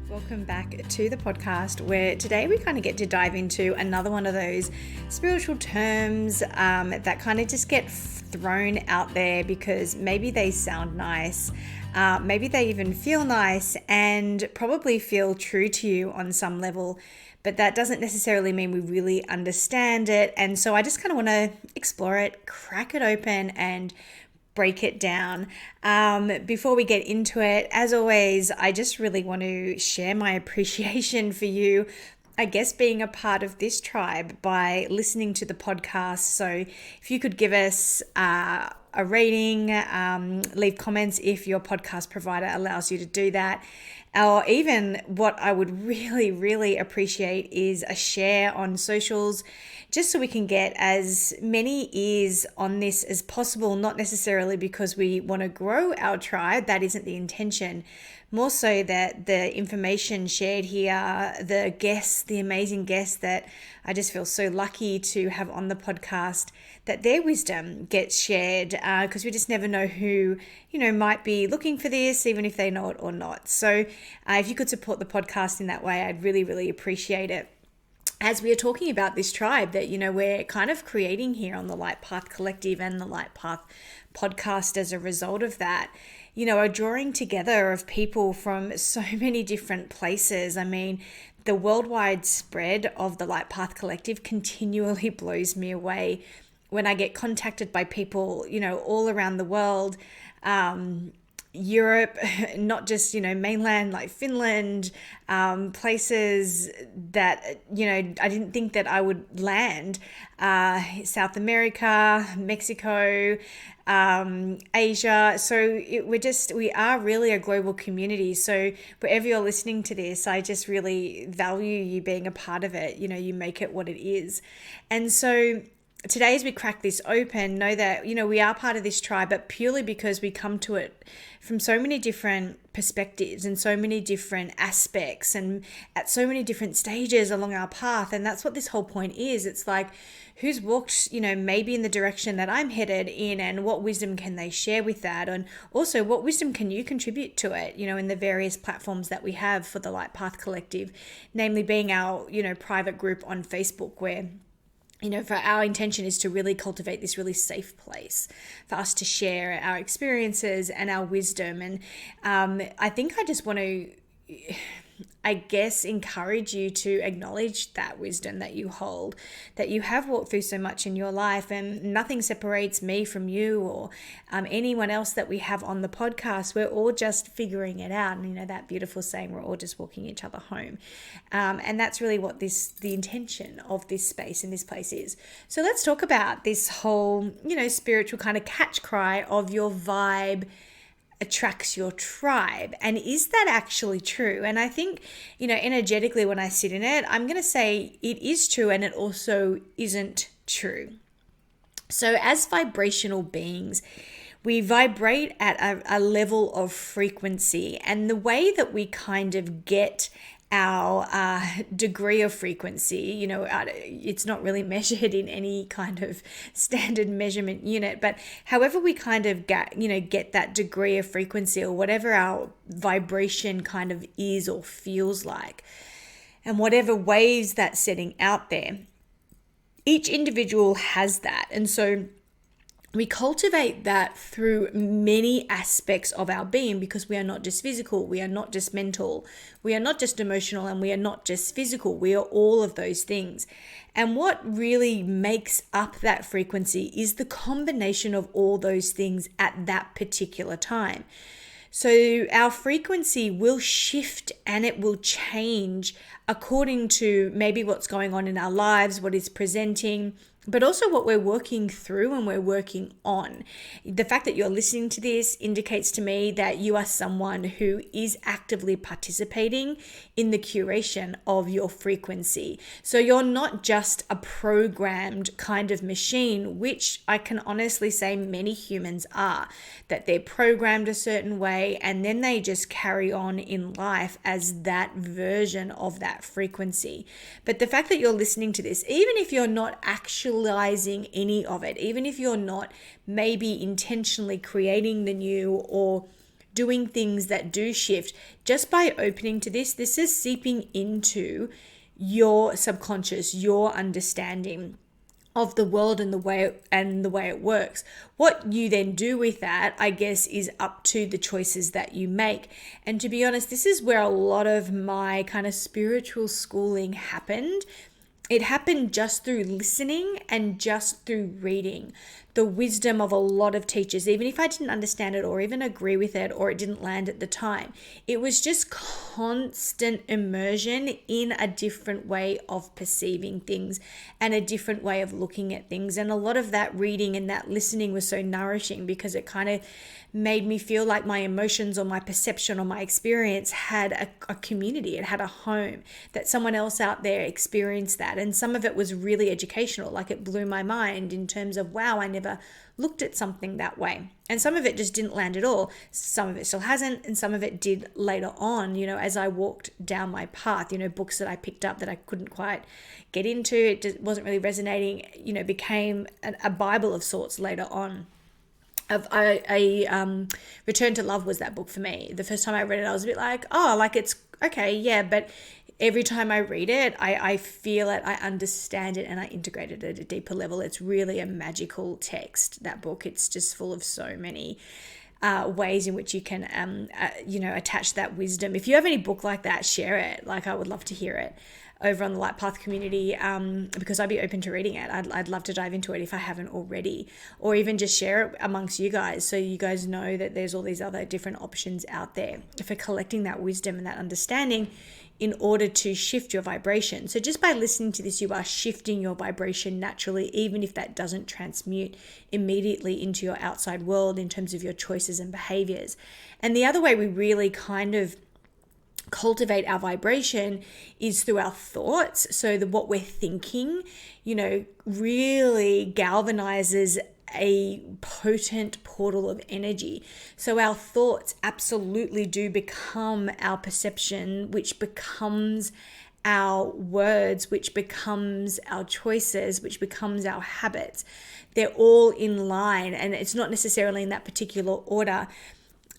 Welcome back to the podcast, where today we kind of get to dive into another one of those spiritual terms that kind of just get thrown out there because maybe they sound nice, maybe they even feel nice and probably feel true to you on some level, but that doesn't necessarily mean we really understand it. And so I just kind of want to explore it, crack it open and break it down. Before we get into it, as always, I just really want to share my appreciation for you, I guess, being a part of this tribe by listening to the podcast. So if you could give us a rating, leave comments if your podcast provider allows you to do that. Or even what I would really, really appreciate is a share on socials, just so we can get as many ears on this as possible, not necessarily because we want to grow our tribe, that isn't the intention, more so that the information shared here, the guests, the amazing guests that I just feel so lucky to have on the podcast, that their wisdom gets shared, because we just never know who, might be looking for this, even if they know it or not. So if you could support the podcast in that way, I'd really, really appreciate it. As we are talking about this tribe that, we're kind of creating here on the Light Path Collective and the Light Path podcast as a result of that, a drawing together of people from so many different places. I mean, the worldwide spread of the Light Path Collective continually blows me away when I get contacted by people, all around the world, Europe, not just, mainland like Finland, places that, I didn't think that I would land, South America, Mexico, Asia. So we are really a global community. So wherever you're listening to this, I just really value you being a part of it. You make it what it is. And so today, as we crack this open, know that, we are part of this tribe, but purely because we come to it from so many different perspectives and so many different aspects and at so many different stages along our path. And that's what this whole point is. It's like, who's walked, maybe in the direction that I'm headed in, and what wisdom can they share with that? And also, what wisdom can you contribute to it, in the various platforms that we have for the Light Path Collective, namely being our, private group on Facebook, where for our intention is to really cultivate this really safe place for us to share our experiences and our wisdom. And I think I just want to, encourage you to acknowledge that wisdom that you hold, that you have walked through so much in your life, and nothing separates me from you or anyone else that we have on the podcast. We're all just figuring it out. And that beautiful saying, we're all just walking each other home. And that's really what the intention of this space and this place is. So let's talk about this whole, spiritual kind of catch cry of your vibe attracts your tribe. And is that actually true? And I think, energetically, when I sit in it, I'm going to say it is true, and it also isn't true. So as vibrational beings, we vibrate at a level of frequency, and the way that we kind of get our degree of frequency, it's not really measured in any kind of standard measurement unit, but however we kind of get that degree of frequency, or whatever our vibration kind of is or feels like, and whatever waves that's setting out there, each individual has that. And so we cultivate that through many aspects of our being, because we are not just physical, we are not just mental, we are not just emotional, and we are not just physical. We are all of those things. And what really makes up that frequency is the combination of all those things at that particular time. So our frequency will shift and it will change according to maybe what's going on in our lives, what is presenting, but also what we're working through and we're working on. The fact that you're listening to this indicates to me that you are someone who is actively participating in the curation of your frequency. So you're not just a programmed kind of machine, which I can honestly say many humans are, that they're programmed a certain way and then they just carry on in life as that version of that frequency. But the fact that you're listening to this, even if you're not actualizing any of it, even if you're not maybe intentionally creating the new or doing things that do shift. Just by opening to this is seeping into your subconscious, your understanding of the world and the way it works. What you then do with that, I guess, is up to the choices that you make. And to be honest, this is where a lot of my kind of spiritual schooling happened. It happened just through listening and just through reading the wisdom of a lot of teachers, even if I didn't understand it or even agree with it or it didn't land at the time. It was just constant immersion in a different way of perceiving things and a different way of looking at things. And a lot of that reading and that listening was so nourishing because it kind of made me feel like my emotions or my perception or my experience had a community. It had a home, that someone else out there experienced that. And some of it was really educational, like it blew my mind in terms of, wow, I never looked at something that way. And some of it just didn't land at all. Some of it still hasn't, and some of it did later on, as I walked down my path, books that I picked up that I couldn't quite get into, it just wasn't really resonating, became a Bible of sorts later on. Return to Love was that book for me. The first time I read it, I was a bit like, oh, like it's okay, yeah, but every time I read it, I feel it, I understand it, and I integrate it at a deeper level. It's really a magical text, that book. It's just full of so many ways in which you can, attach that wisdom. If you have any book like that, share it. Like, I would love to hear it over on the Light Path community, because I'd be open to reading it. I'd love to dive into it if I haven't already, or even just share it amongst you guys so you guys know that there's all these other different options out there for collecting that wisdom and that understanding in order to shift your vibration. So just by listening to this, you are shifting your vibration naturally, even if that doesn't transmute immediately into your outside world in terms of your choices and behaviors. And the other way we really kind of cultivate our vibration is through our thoughts. So what we're thinking, really galvanizes a potent portal of energy. So our thoughts absolutely do become our perception, which becomes our words, which becomes our choices, which becomes our habits. They're all in line, and it's not necessarily in that particular order.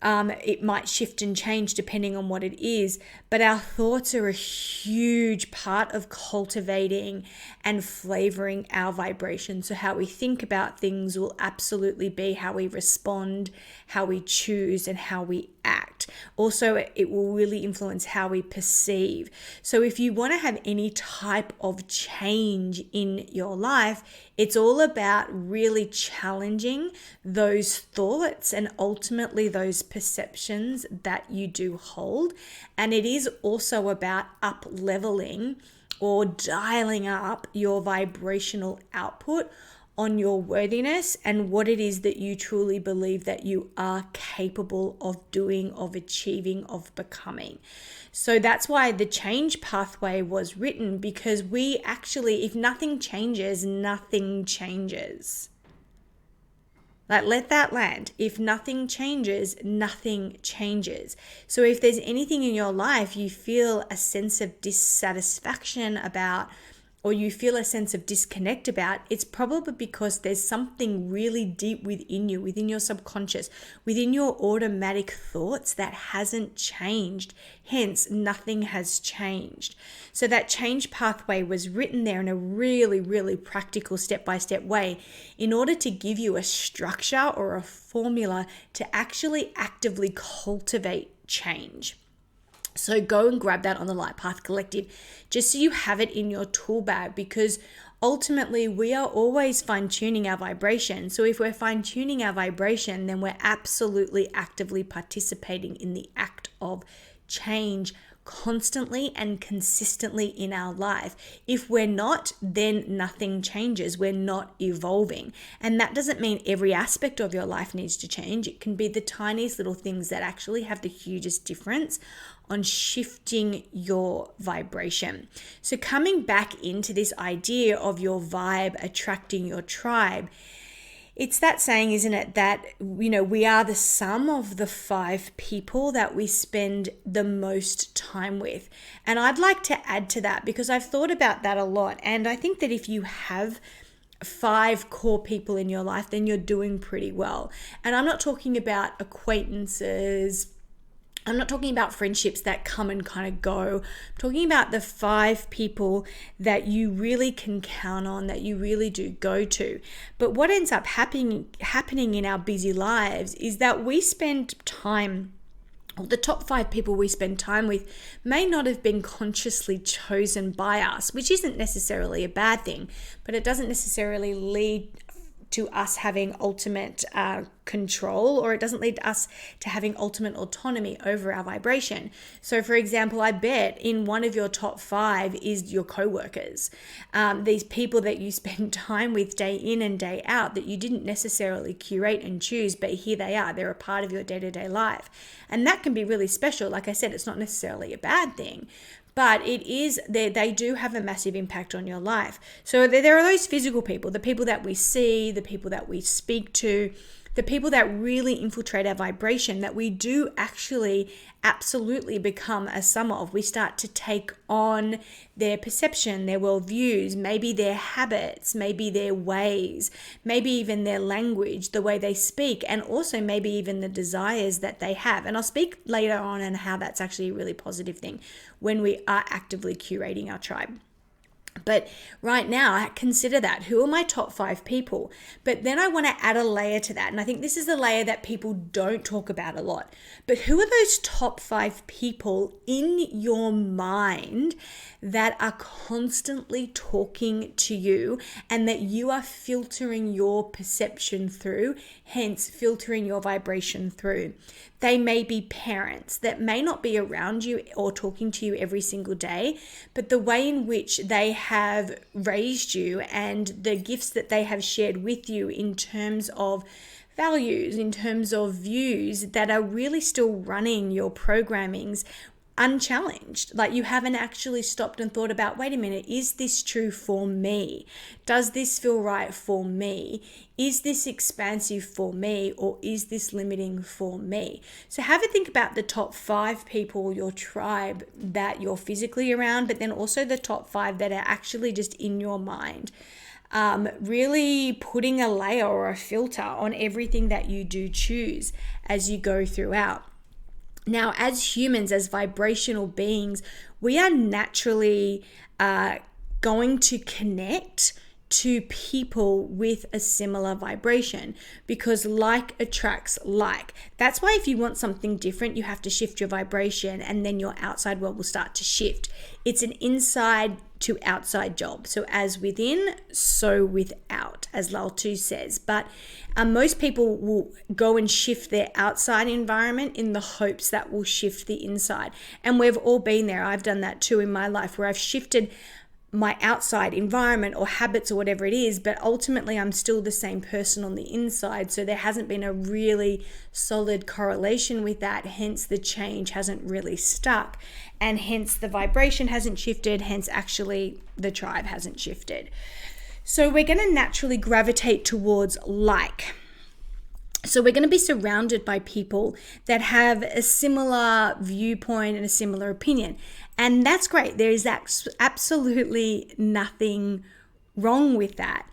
It might shift and change depending on what it is, but our thoughts are a huge part of cultivating and flavoring our vibration. So how we think about things will absolutely be how we respond, how we choose, and how we act. Also, it will really influence how we perceive. So if you want to have any type of change in your life, it's all about really challenging those thoughts and ultimately those perceptions that you do hold. And it is also about up-leveling or dialing up your vibrational output on your worthiness and what it is that you truly believe that you are capable of doing, of achieving, of becoming. So that's why the change pathway was written, because we actually, if nothing changes, nothing changes. Like, let that land. If nothing changes, nothing changes. So if there's anything in your life you feel a sense of dissatisfaction about, or you feel a sense of disconnect about, it's probably because there's something really deep within you, within your subconscious, within your automatic thoughts that hasn't changed. Hence, nothing has changed. So that change pathway was written there in a really, really practical step-by-step way in order to give you a structure or a formula to actually actively cultivate change. So go and grab that on the Light Path Collective, just so you have it in your tool bag, because ultimately we are always fine-tuning our vibration. So if we're fine-tuning our vibration, then we're absolutely actively participating in the act of change constantly and consistently in our life. If we're not, then nothing changes. We're not evolving. And that doesn't mean every aspect of your life needs to change. It can be the tiniest little things that actually have the hugest difference on shifting your vibration. So coming back into this idea of your vibe attracting your tribe, it's that saying, isn't it, that, we are the sum of the 5 people that we spend the most time with. And I'd like to add to that, because I've thought about that a lot. And I think that if you have 5 core people in your life, then you're doing pretty well. And I'm not talking about acquaintances, I'm not talking about friendships that come and kind of go. I'm talking about the 5 people that you really can count on, that you really do go to. But what ends up happening in our busy lives is that we spend time, or the top 5 people we spend time with may not have been consciously chosen by us, which isn't necessarily a bad thing, but it doesn't necessarily lead to us having ultimate control, or it doesn't lead us to having ultimate autonomy over our vibration. So for example, I bet in one of your top 5 is your coworkers, these people that you spend time with day in and day out that you didn't necessarily curate and choose, but here they are, they're a part of your day-to-day life. And that can be really special. Like I said, it's not necessarily a bad thing, but it is, they do have a massive impact on your life. So there are those physical people, the people that we see, the people that we speak to, the people that really infiltrate our vibration, that we do actually absolutely become a sum of. We start to take on their perception, their worldviews, maybe their habits, maybe their ways, maybe even their language, the way they speak, and also maybe even the desires that they have. And I'll speak later on how that's actually a really positive thing when we are actively curating our tribe. But right now, consider that. Who are my top 5 people? But then I want to add a layer to that. And I think this is the layer that people don't talk about a lot. But who are those top 5 people in your mind that are constantly talking to you and that you are filtering your perception through, hence filtering your vibration through? They may be parents that may not be around you or talking to you every single day, but the way in which they have raised you and the gifts that they have shared with you in terms of values, in terms of views that are really still running your programmings unchallenged. Like you haven't actually stopped and thought about, wait a minute, is this true for me? Does this feel right for me? Is this expansive for me, or is this limiting for me? So have a think about the top 5 people, your tribe that you're physically around, but then also the top 5 that are actually just in your mind. Really putting a layer or a filter on everything that you do choose as you go throughout. Now, as humans, as vibrational beings, we are naturally going to connect to people with a similar vibration, because like attracts like. That's why if you want something different, you have to shift your vibration, and then your outside world will start to shift. It's an inside to outside job. So as within, so without, as Lao Tzu says. But most people will go and shift their outside environment in the hopes that will shift the inside. And we've all been there. I've done that too in my life, where I've shifted my outside environment or habits or whatever it is, but ultimately I'm still the same person on the inside. So there hasn't been a really solid correlation with that. Hence the change hasn't really stuck, and hence the vibration hasn't shifted. Hence actually the tribe hasn't shifted. So we're going to naturally gravitate towards like. So we're going to be surrounded by people that have a similar viewpoint and a similar opinion. And that's great. There is absolutely nothing wrong with that.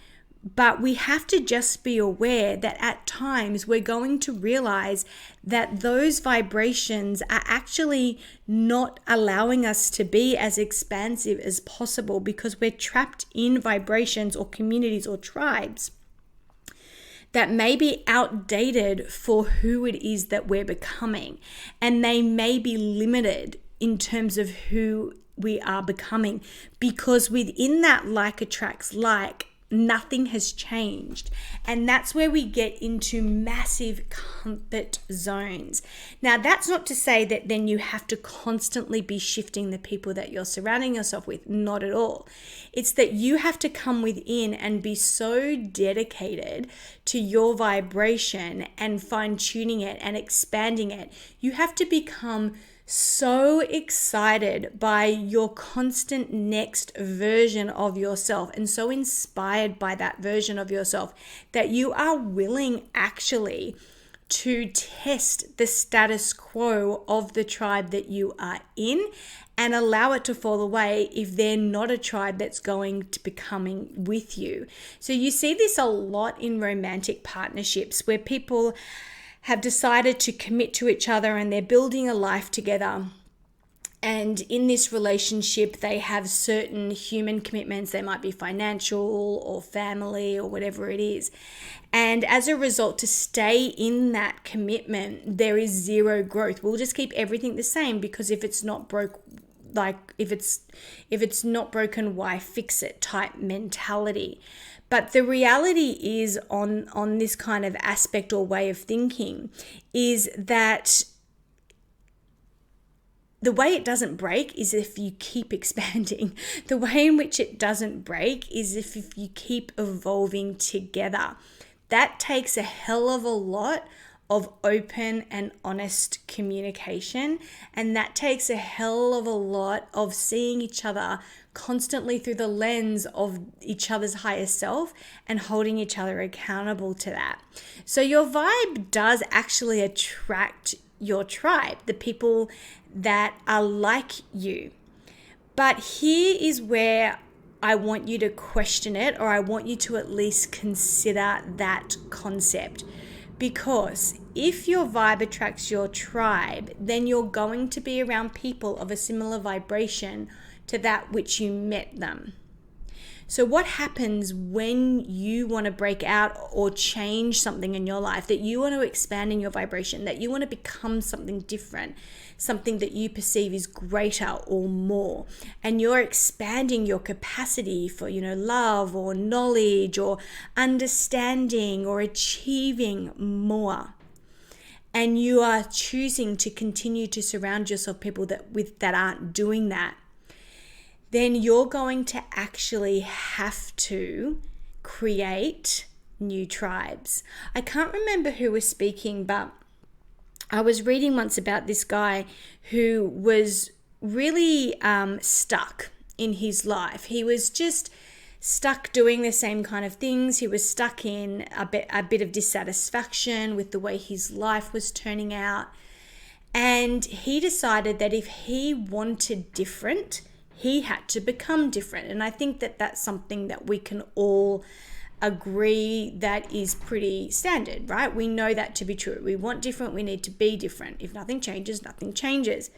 But we have to just be aware that at times we're going to realize that those vibrations are actually not allowing us to be as expansive as possible, because we're trapped in vibrations or communities or tribes that may be outdated for who it is that we're becoming. And they may be limited in terms of who we are becoming, because within that like attracts like, nothing has changed. And that's where we get into massive comfort zones. Now, that's not to say that then you have to constantly be shifting the people that you're surrounding yourself with. Not at all. It's that you have to come within and be so dedicated to your vibration and fine-tuning it and expanding it. You have to become so excited by your constant next version of yourself, and so inspired by that version of yourself that you are willing actually to test the status quo of the tribe that you are in and allow it to fall away if they're not a tribe that's going to be coming with you. So you see this a lot in romantic partnerships, where people have decided to commit to each other and they're building a life together. And in this relationship, they have certain human commitments. They might be financial or family or whatever it is. And as a result, to stay in that commitment, there is zero growth. We'll just keep everything the same, because if it's not if it's not broken, why fix it type mentality. But the reality is on this kind of aspect or way of thinking is that the way it doesn't break is if you keep expanding. The way in which it doesn't break is if you keep evolving together. That takes a hell of a lot of open and honest communication. And that takes a hell of a lot of seeing each other constantly through the lens of each other's higher self and holding each other accountable to that. So your vibe does actually attract your tribe, the people that are like you. But here is where I want you to question it, or I want you to at least consider that concept. Because if your vibe attracts your tribe, then you're going to be around people of a similar vibration to that which you met them. So what happens when you want to break out or change something in your life, that you want to expand in your vibration, that you want to become something different, something that you perceive is greater or more, and you're expanding your capacity for, love or knowledge or understanding or achieving more, and you are choosing to continue to surround yourself with people that aren't doing that, then you're going to actually have to create new tribes. I can't remember who was speaking, but I was reading once about this guy who was really stuck in his life. He was just stuck doing the same kind of things. He was stuck in a bit of dissatisfaction with the way his life was turning out. And he decided that if he wanted different, he had to become different. And I think that that's something that we can all agree that is pretty standard, right? We know that to be true. We want different, we need to be different. If nothing changes, nothing changes.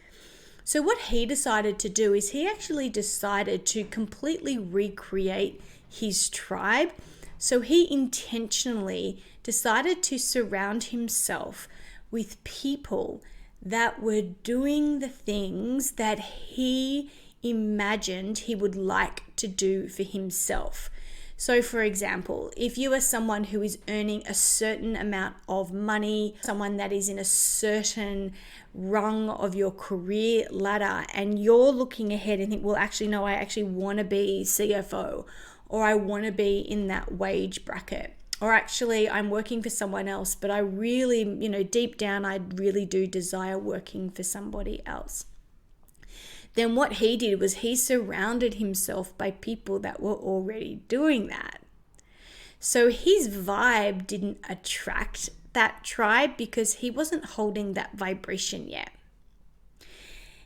So what he decided to do is he actually decided to completely recreate his tribe. So he intentionally decided to surround himself with people that were doing the things that he imagined he would like to do for himself. So for example, if you are someone who is earning a certain amount of money, someone that is in a certain rung of your career ladder, and you're looking ahead and think, well, actually, no, I actually want to be CFO, or I want to be in that wage bracket, or actually I'm working for someone else, but I really, deep down, I really do desire working for somebody else. Then what he did was he surrounded himself by people that were already doing that. So his vibe didn't attract that tribe because he wasn't holding that vibration yet.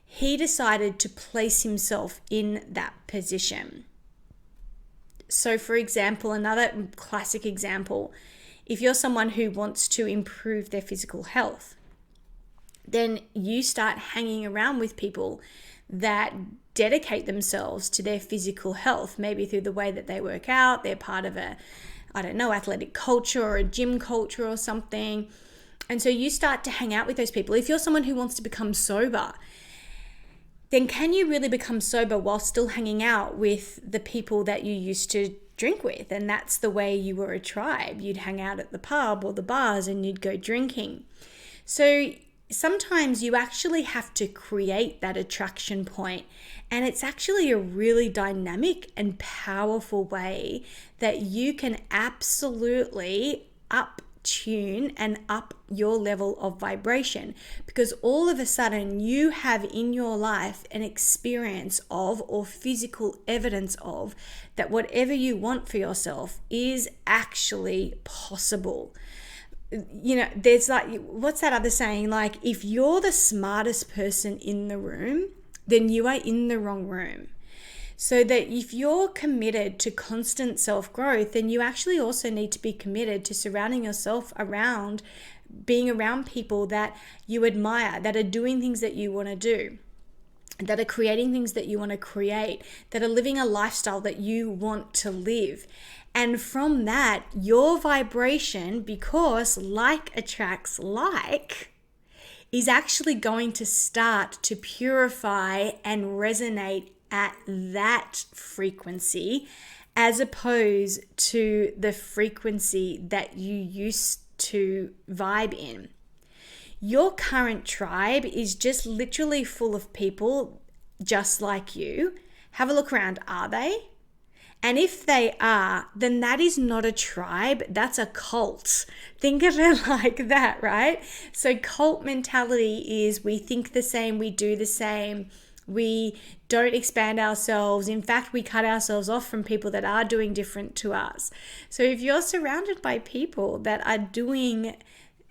He decided to place himself in that position. So for example, another classic example, if you're someone who wants to improve their physical health, then you start hanging around with people that dedicate themselves to their physical health, maybe through the way that they work out. They're part of athletic culture or a gym culture or something. And so you start to hang out with those people. If you're someone who wants to become sober, then can you really become sober while still hanging out with the people that you used to drink with? And that's the way you were a tribe. You'd hang out at the pub or the bars and you'd go drinking. So sometimes you actually have to create that attraction point, and it's actually a really dynamic and powerful way that you can absolutely up-tune and up your level of vibration, because all of a sudden you have in your life an experience of, or physical evidence of, that whatever you want for yourself is actually possible. There's what's that other saying? Like, if you're the smartest person in the room, then you are in the wrong room. So that if you're committed to constant self-growth, then you actually also need to be committed to surrounding yourself around being around people that you admire, that are doing things that you want to do, that are creating things that you want to create, that are living a lifestyle that you want to live. And from that, your vibration, because like attracts like, is actually going to start to purify and resonate at that frequency, as opposed to the frequency that you used to vibe in. Your current tribe is just literally full of people just like you. Have a look around. Are they? And if they are, then that is not a tribe, that's a cult. Think of it like that, right? So cult mentality is we think the same, we do the same, we don't expand ourselves. In fact, we cut ourselves off from people that are doing different to us. So if you're surrounded by people that are doing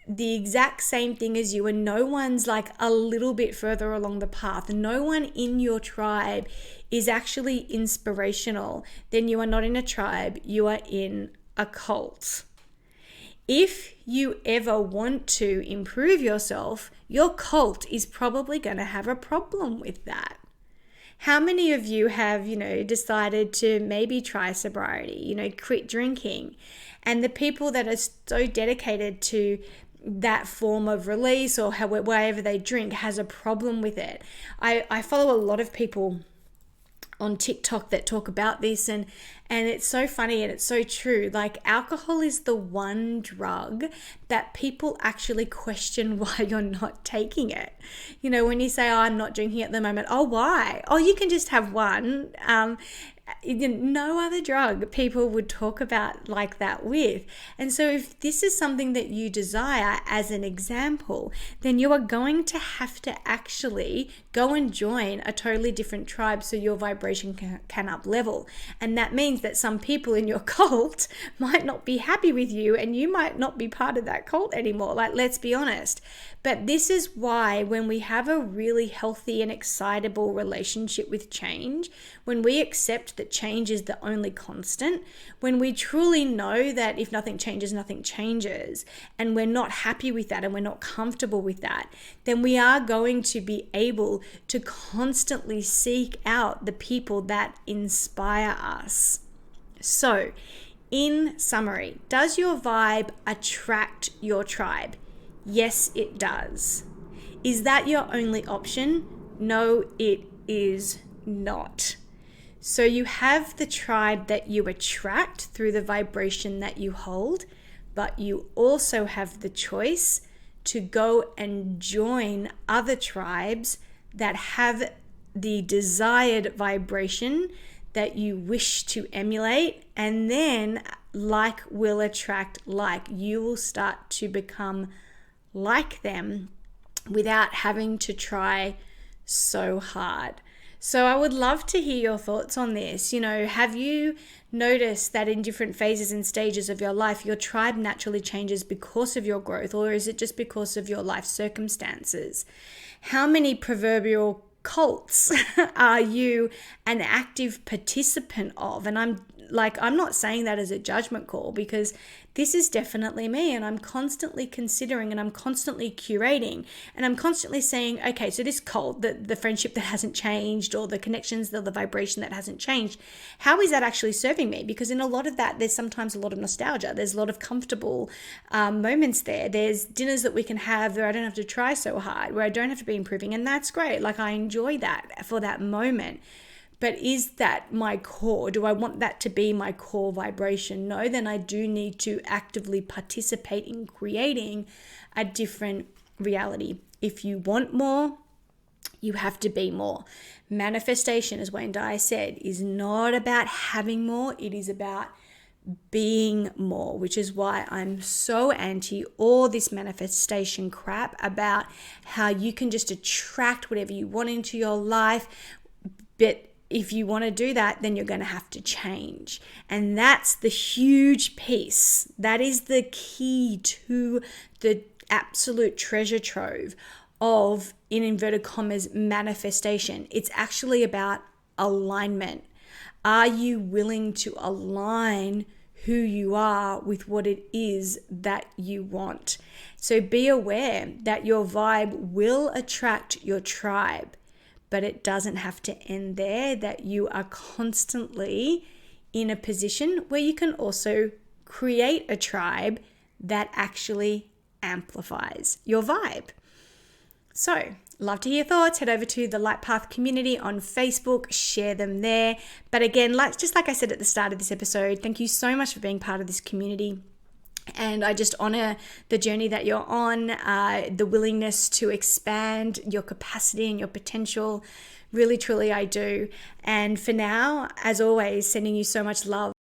the exact same thing as you, and no one's like a little bit further along the path, no one in your tribe is actually inspirational, then you are not in a tribe, you are in a cult. If you ever want to improve yourself, your cult is probably going to have a problem with that. How many of you have, decided to maybe try sobriety, quit drinking? And the people that are so dedicated to that form of release or wherever they drink has a problem with it. I follow a lot of people on TikTok that talk about this, and it's so funny and it's so true. Like, alcohol is the one drug that people actually question why you're not taking it. When you say, oh, I'm not drinking at the moment. Oh, why? Oh, you can just have one. No other drug people would talk about like that with. And so if this is something that you desire as an example, then you are going to have to actually go and join a totally different tribe so your vibration can up level. And that means that some people in your cult might not be happy with you, and you might not be part of that cult anymore. Like, let's be honest. But this is why when we have a really healthy and excitable relationship with change, when we accept that change is the only constant, when we truly know that if nothing changes, nothing changes, and we're not happy with that and we're not comfortable with that, then we are going to be able to constantly seek out the people that inspire us. So, in summary, does your vibe attract your tribe? Yes, it does. Is that your only option? No, it is not. So you have the tribe that you attract through the vibration that you hold, but you also have the choice to go and join other tribes that have the desired vibration that you wish to emulate, and then like will attract like. You will start to become like them without having to try so hard. So I would love to hear your thoughts on this. Have you noticed that in different phases and stages of your life, your tribe naturally changes because of your growth, or is it just because of your life circumstances? How many proverbial cults are you an active participant of? And I'm not saying that as a judgment call, because this is definitely me, and I'm constantly considering and I'm constantly curating, and I'm constantly saying, okay, so this cult, the friendship that hasn't changed, or the connections, the vibration that hasn't changed, how is that actually serving me? Because in a lot of that, there's sometimes a lot of nostalgia. There's a lot of comfortable moments there. There's dinners that we can have where I don't have to try so hard, where I don't have to be improving, and that's great. Like, I enjoy that for that moment. But is that my core? Do I want that to be my core vibration? No, then I do need to actively participate in creating a different reality. If you want more, you have to be more. Manifestation, as Wayne Dyer said, is not about having more. It is about being more, which is why I'm so anti all this manifestation crap about how you can just attract whatever you want into your life. But if you want to do that, then you're going to have to change. And that's the huge piece. That is the key to the absolute treasure trove of, in inverted commas, manifestation. It's actually about alignment. Are you willing to align who you are with what it is that you want. So be aware that your vibe will attract your tribe, but it doesn't have to end there, that you are constantly in a position where you can also create a tribe that actually amplifies your vibe. So, love to hear thoughts. Head over to the Light Path community on Facebook, share them there. But again, just like I said at the start of this episode, thank you so much for being part of this community. And I just honor the journey that you're on, the willingness to expand your capacity and your potential. Really, truly, I do. And for now, as always, sending you so much love